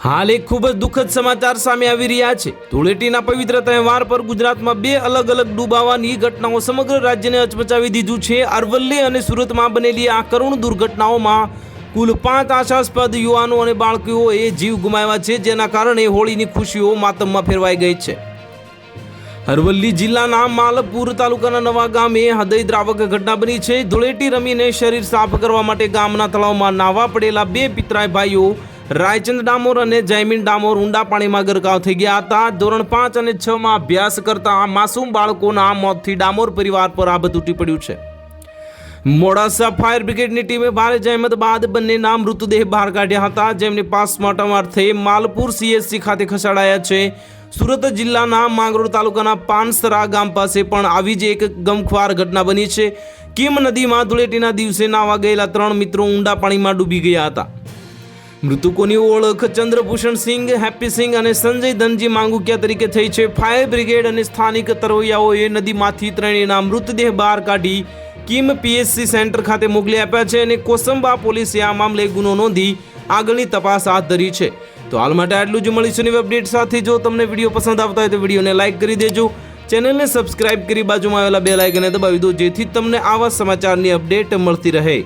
હાલ એક ખૂબ જ દુઃખદ સમાચાર સામે આવી રહ્યા છે। ધૂળેટીના પવિત્ર તહેવાર પર ગુજરાતમાં બે અલગ અલગ ડૂબાવાની ઘટનાઓ સમગ્ર રાજ્યને હચમચાવી દીધું છે। અરવલ્લી અને સુરતમાં બનેલી આ કરુણ દુર્ઘટનાઓમાં કુલ 5 આશાસ્પદ યુવાનો અને બાળકોએ જીવ ગુમાવ્યા છે, જેના કારણે હોળીની ખુશીઓ માતમમાં ફેરવાઈ ગઈ છે। અરવલ્લી જિલ્લાના માલપુર તાલુકાના નવા ગામે હૃદયદ્રાવક ઘટના બની છે। ધૂળેટી રમીને શરીર સાફ કરવા માટે ગામના તળાવમાં નાહવા પડેલા બે પિતરાઈ ભાઈઓ રાયચંદ ડામોર અને જયમીન ડામોર ઊંડા પાણીમાં ગરકાવ થઈ ગયા હતા। ધોરણ 5 અને 6 માં અભ્યાસ કરતા માસૂમ બાળકોના મોતથી ડામોર પરિવાર પર આભ તૂટી પડ્યું છે। મોડાસા ફાયર બ્રિગેડની ટીમે ભારે જહેમત બાદ બંનેના મૃતદેહ બહાર કાઢ્યા હતા, જેમને પોસ્ટમોર્ટમ અર્થે માલપુર CHC ખાતે ખસેડાયા છે। સુરત જિલ્લાના માંગરોળ તાલુકાના પાનસરા ગામ પાસે પણ આવી જ એક ગમખ્વાર ઘટના બની છે। કીમ નદીમાં ધૂળેટીના દિવસે નાહવા ગયેલા 3 મિત્રો ઊંડા પાણીમાં ડૂબી ગયા હતા। મૃતકોની ઓળખ ચંદ્રભૂષણ સિંહ, હેપ્પી સિંહ અને સંજય ધનજી માંગુકિયા તરીકે થઈ છે। ફાયર બ્રિગેડ અને સ્થાનિક તરવૈયાઓએ નદીમાંથી ત્રણેયના મૃતદેહ બહાર કાઢી કીમ PHC સેન્ટર ખાતે મોકલી આપ્યા છે અને કોસંબા પોલીસે આ મામલે ગુનો નોંધી આગળની તપાસ હાથ ધરી છે। તો હાલ માટે આટલું જ। મળીશું નવી અપડેટ સાથે। જો તમને વિડીયો પસંદ આવતા હોય તો વિડીયોને લાઇક કરી દેજો, ચેનલને સબસ્ક્રાઇબ કરી બાજુમાં આવેલા બેલ આઇકનને દબાવી દો, જેથી તમને આવા સમાચારની અપડેટ મળતી રહે।